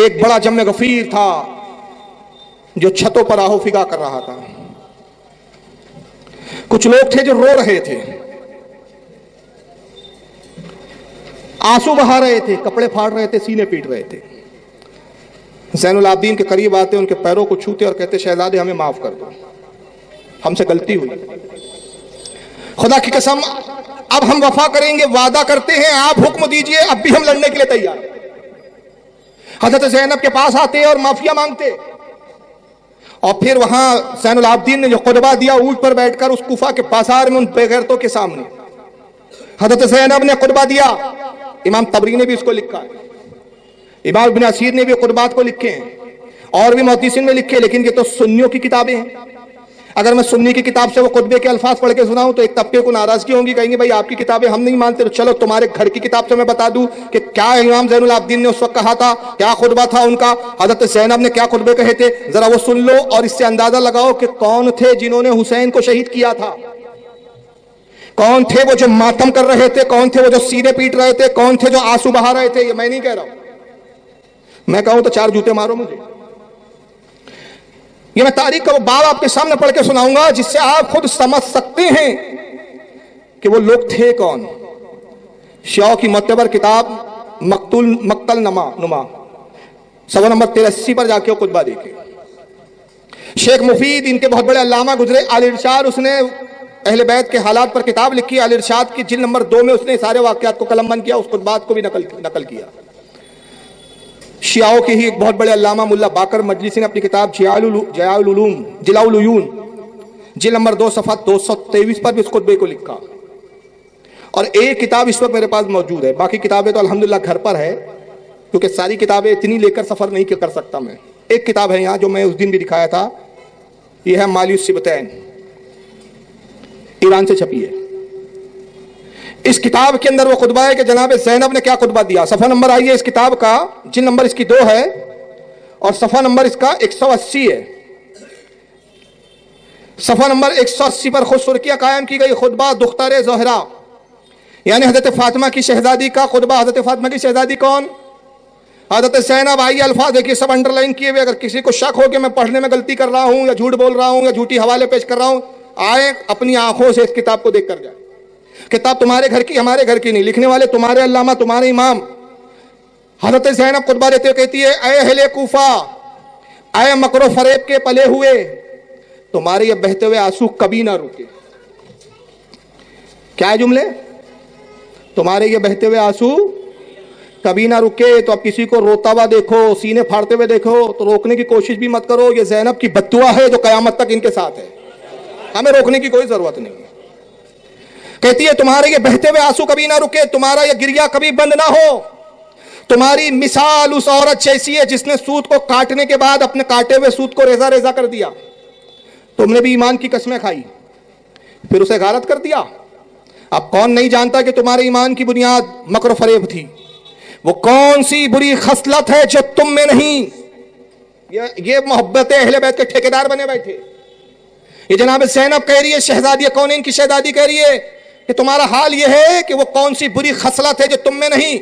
एक बड़ा जम्मे गफीर था जो छतों पर आहो फिगा कर रहा था। कुछ लोग थे जो रो रहे थे, आंसू बहा रहे थे, कपड़े फाड़ रहे थे, सीने पीट रहे थे। ज़ैनुल आबिदीन के करीब आते, उनके पैरों को छूते और कहते, शहजादे हमें माफ कर दो, हमसे गलती हुई, खुदा की कसम अब हम वफा करेंगे, वादा करते हैं, आप हुक्म दीजिए, अब भी हम लड़ने के लिए तैयार हैं। हजरत ज़ैनब के पास आते और माफिया मांगते, और फिर वहां ज़ैनुल आबिदीन ने जो खुतबा दिया ऊंट पर बैठकर उस कुफा के बाजार में उन बेगैरतों के सामने, हजरत ज़ैनब ने खुतबा दिया। इमाम तबरी ने भी इसको लिखा है, इमाम इब्न असीर ने भी खुतबात को लिखे हैं, और भी मुहद्दिसीन ने लिखे, लेकिन ये तो सुन्नियों की किताबें हैं। अगर मैं सुन्नी की किताब से वो खुतबे के अल्फाज पढ़ के सुनाऊं तो एक तबके को नाराजगी होंगी, कहेंगे भाई आपकी किताबें हम नहीं मानते। तो चलो तुम्हारे घर की किताब से मैं बता दूं कि क्या इमाम ज़ैनुल आबिदीन ने उस वक्त कहा था, क्या खुतबा था उनका, हजरत ज़ैनब ने क्या खुतबे कहे थे, जरा वो सुन लो और इससे अंदाजा लगाओ कि कौन थे जिन्होंने हुसैन को शहीद किया था, कौन थे वो जो मातम कर रहे थे, कौन थे वो जो सीने पीट रहे थे, कौन थे जो आंसू बहा रहे थे। ये मैं नहीं कह रहा हूं, मैं कहूं तो 4 जूते मारो मुझे। ये मैं तारीख का वो बाब आपके सामने पढ़ के सुनाऊंगा जिससे आप खुद समझ सकते हैं कि वो लोग थे कौन। शियाओं की मुतबर किताब मक्तल नुमा सवा नंबर 83 पर जाके वो खुतबा देखे। शेख मुफीद इनके बहुत बड़े अल्लामा गुजरे, अल इरशाद, उसने अहले बैत के हालात पर किताब लिखी। अल इरशाद की जिल्द नंबर 2 में उसने सारे वाकयात को कलमबंद किया, उस खुतबात को भी नकल किया। शियाओं के ही एक बहुत बड़े अल्लामा मुल्ला बाकर मजलिसी ने अपनी किताब जिलाउल उयून जिल्द नंबर 2 सफ़ा 223 पर भी उस खुतबे को लिखा। और एक किताब इस वक्त मेरे पास मौजूद है, बाकी किताबें तो अल्हम्दुलिल्लाह घर पर है, क्योंकि सारी किताबें इतनी लेकर सफर नहीं कर सकता मैं। एक किताब है यहाँ जो मैं उस दिन भी दिखाया था, यह है मालियुस सिबतैन, ईरान से छपी है। इस किताब के अंदर वो खुतबा है कि जनाब ज़ैनब ने क्या खुतबा दिया। सफ़ा नंबर आई है इस किताब का, जिन नंबर इसकी 2 है और सफ़ा नंबर इसका 180 है। सफ़ा नंबर 180 पर खुद सुर्खियां कायम की गई, खुतबा दुख्तारे ज़ोहरा, यानी हज़रत फ़ातिमा की शहजादी का खुतबा। हज़रत फ़ातिमा की शहजादी कौन? हज़रत ज़ैनब। आइए अल्फाज देखिए, सब अंडरलाइन किए हुए, अगर किसी को शक हो कि मैं पढ़ने में गलती कर रहा हूं या झूठ बोल रहा हूं या झूठी हवाले पेश कर रहा हूं, आए अपनी आंखों से इस किताब को देख कर जाए। किताब तुम्हारे घर की, हमारे घर की नहीं, लिखने वाले तुम्हारे अल्लामा, तुम्हारे इमाम। हज़रत ज़ैनब खुतबा देते हुए कहती है, ऐ अहले कूफा, ऐ मकरो फरेब के पले हुए, तुम्हारे ये बहते हुए आंसू कभी ना रुके। क्या है जुमले? तुम्हारे ये बहते हुए आंसू कभी ना रुके। तो अब किसी को रोता हुआ देखो, सीने फाड़ते हुए देखो, तो रोकने की कोशिश भी मत करो। ये ज़ैनब की बद्दुआ है जो कयामत तक इनके साथ है, हमें रोकने की कोई जरूरत नहीं है। कहती है तुम्हारे ये बहते हुए आंसू कभी ना रुके, तुम्हारा ये गिरिया कभी बंद ना हो। तुम्हारी मिसाल उस औरत जैसी है जिसने सूत को काटने के बाद अपने काटे हुए सूत को रेजा रेजा कर दिया। तुमने भी ईमान की कसमें खाई, फिर उसे गारत कर दिया। अब कौन नहीं जानता कि तुम्हारे ईमान की बुनियाद मकर फरेब थी। वो कौन सी बुरी खसलत है जो तुम में नहीं। ये मोहब्बत अहले बैत के ठेकेदार बने बैठे। ये जनाब ज़ैनब कह रही है, शहजादी कौन है इनकी शहजादी, कह रही है कि तुम्हारा हाल यह है कि वो कौन सी बुरी खसलत है जो तुम में नहीं।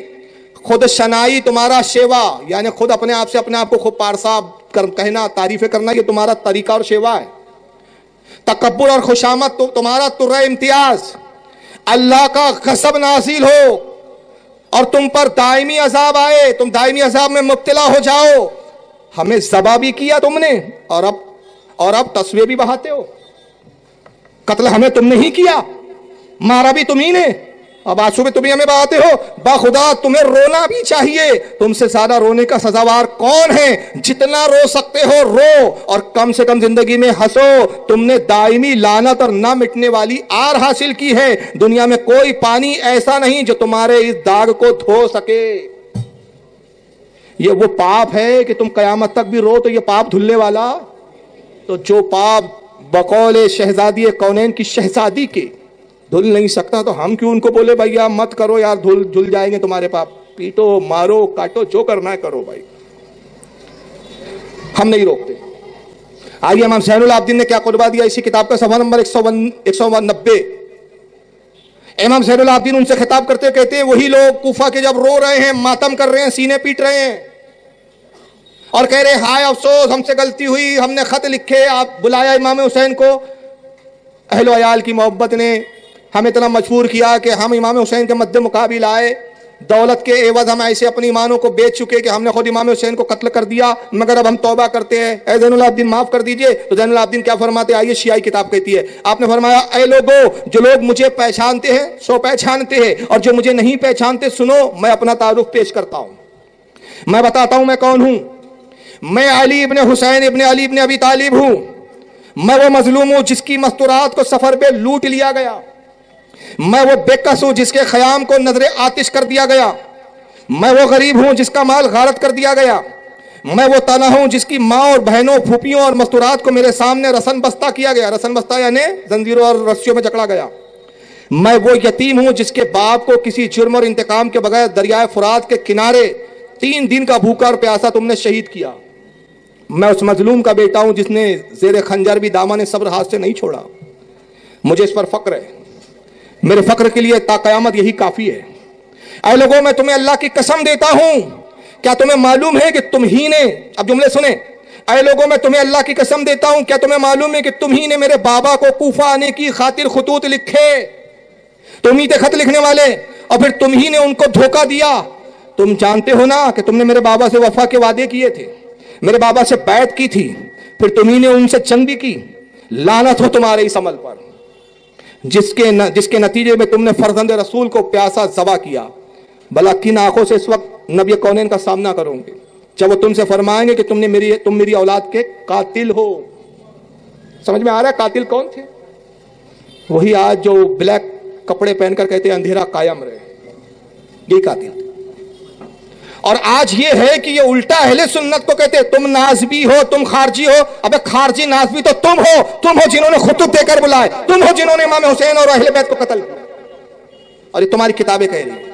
खुद शनाई तुम्हारा शेवा, यानी खुद अपने आप से अपने आप को खूब पारसा कहना, तारीफें करना, ये तुम्हारा तरीका और शेवा है। तकब्बुर और खुशामद तो तुम्हारा तुर्रा इम्तियाज। अल्लाह का गज़ब नाज़िल हो और तुम पर दायमी अजाब आए, तुम दायमी अजाब में मुब्तला हो जाओ। हमें ज़बा भी किया तुमने और अब तस्वीर भी बहाते हो। कत्ल हमें तुमने ही किया, मारा भी तुम ही ने, अब आंसू भी तुम ही हमें बहाते हो। बाखुदा तुम्हें रोना भी चाहिए, तुमसे ज्यादा रोने का सजावार कौन है। जितना रो सकते हो रो और कम से कम जिंदगी में हंसो। तुमने दायमी लानत और ना मिटने वाली आर हासिल की है। दुनिया में कोई पानी ऐसा नहीं जो तुम्हारे इस दाग को धो सके। ये वो पाप है कि तुम कयामत तक भी रो तो ये पाप धुलने वाला, तो जो पाप बकौल शहजादी कौनैन की शहजादी के धुल नहीं सकता, तो हम क्यों उनको बोले भाई यार मत करो यार, धुल जाएंगे तुम्हारे पाप। पीटो मारो काटो जो करना है करो भाई, हम नहीं रोकते। आइए इमाम ज़ैनुल आबिदीन ने क्या खुतबा दिया इसी किताब का सफ़ा नंबर 190। इमाम ज़ैनुल आबिदीन उनसे खिताब करते कहते हैं, वही लोग कूफा के जब रो रहे हैं, मातम कर रहे हैं, सीने पीट रहे हैं, और कह रहे हाय अफसोस हमसे गलती हुई, हमने खत लिखे, आप बुलाया इमाम हुसैन को। अहलो अयाल की मोहब्बत ने हमें इतना मजबूर किया कि हम इमाम हुसैन के मद्दे मुकाबिल आए। दौलत के एवज हम ऐसे अपनी ईमानों को बेच चुके कि हमने खुद इमाम हुसैन को कत्ल कर दिया, मगर अब हम तौबा करते हैं। ऐ ज़ैनुल आबिदीन माफ कर दीजिए। तो ज़ैनुल आबिदीन क्या फरमाते, आइए शियाई किताब कहती है, आपने फरमाया ऐ लोगो, जो लोग मुझे पहचानते हैं सो पहचानते हैं, और जो मुझे नहीं पहचानते सुनो, मैं अपना तारुफ पेश करता हूं। मैं बताता हूं मैं कौन हूं। मैं अली इब्ने हुसैन इब्ने अली इब्ने अबी तालिब हूं। मैं वो मजलूम हूं जिसकी मस्तूरात को सफर पे लूट लिया गया। मैं वो बेकस हूं जिसके खयाम को नजरे आतिश कर दिया गया। मैं वो गरीब हूं जिसका माल गारत कर दिया गया। मैं वो तना हूं जिसकी माँ और बहनों, फूफियों और मस्तूरात को मेरे सामने रसन बस्ता किया गया। रसन बस्ता यानी जंजीरों और रस्सियों में जकड़ा गया। मैं वो यतीम हूं जिसके बाप को किसी जुर्म और इंतकाम के बगैर दरियाए फुरात के किनारे 3 दिन का भूखा और प्यासा तुमने शहीद किया। मैं उस मजलूम का बेटा हूं जिसने जेर खंजर भी दामन सब्र हाथ से नहीं छोड़ा। मुझे इस पर फक्र है। मेरे फक्र के लिए ताक़यामत यही काफी है। ऐ लोगों, मैं तुम्हें अल्लाह की कसम देता हूं, क्या तुम्हें मालूम है कि तुम ही ने, अब जुमले सुने, ऐ लोगों मैं तुम्हें अल्लाह की कसम देता हूं, क्या तुम्हें मालूम है कि तुम ही ने मेरे बाबा को कूफा आने की खातिर खतूत लिखे। तुम ही थे खत लिखने वाले, और फिर तुम ही ने उनको धोखा दिया। तुम जानते हो ना कि तुमने मेरे बाबा से वफा के वादे किए थे, मेरे बाबा से बैत की थी, फिर तुम ही ने उनसे जंग भी की। लानत हो तुम्हारे इस अमल पर, जिसके नतीजे में तुमने फर्जंद रसूल को प्यासा ज़बा किया। भला किन आंखों से इस वक्त नबी कौनैन का सामना करोगे जब वो तुमसे फरमाएंगे कि तुम मेरी औलाद के कातिल हो। समझ में आ रहा है कातिल कौन थे? वही आज जो ब्लैक कपड़े पहनकर कहते हैं अंधेरा कायम रहे, ये कातिल थे। और आज ये है कि ये उल्टा अहले सुन्नत को कहते हैं तुम नाज़बी हो, तुम खारजी हो। अबे खारजी नाज़बी तो तुम हो जिन्होंने खुतूब देकर बुलाए, तुम हो जिन्होंने इमाम हुसैन और अहले बैत को कत्ल किया, और ये तुम्हारी किताबें कह रही।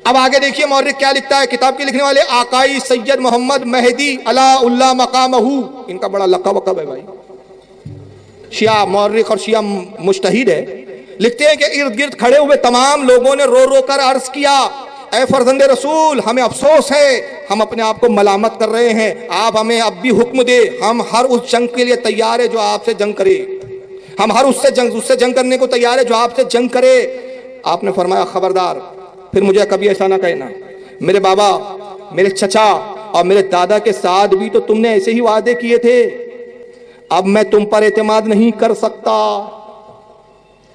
अब आगे देखिए मौर्रिख क्या लिखता है। किताब के लिखने वाले आकाई सैयद मोहम्मद मेहदी अलाउल्लाह मकामहू, इनका बड़ा लक़ब है भाई। शिया मौर्रिख और शिया मुज्तहिद है। लिखते हैं कि इर्द गिर्द खड़े हुए तमाम लोगों ने रो रो कर अर्ज किया, ऐ फर्जंदे रसूल, हमें अफसोस है, हम अपने आप को मलामत कर रहे हैं, आप हमें अब भी हुक्म दे, हम हर उस जंग के लिए तैयार है जो आपसे जंग करे, हम हर उससे जंग करने को तैयार है जो आपसे जंग करे। आपने फरमाया खबरदार, फिर मुझे कभी ऐसा ना कहना। मेरे बाबा, मेरे चचा और मेरे दादा के साथ भी तो तुमने ऐसे ही वादे किए थे, अब मैं तुम पर एतमाद नहीं कर सकता।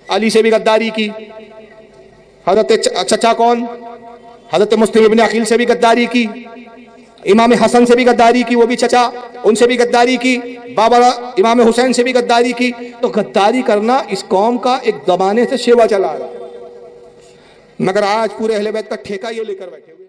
अली से भी गद्दारी की। हजरत चचा कौन? हजरत मुस्लिम इब्ने अकील से भी गद्दारी की। इमाम हसन से भी गद्दारी की, वो भी चचा, उनसे भी गद्दारी की। बाबा इमाम हुसैन से भी गद्दारी की। तो गद्दारी करना इस कौम का एक जमाने से शेवा चला रहा, मगर आज पूरे अहले बैत का ठेका ये लेकर बैठे हुए।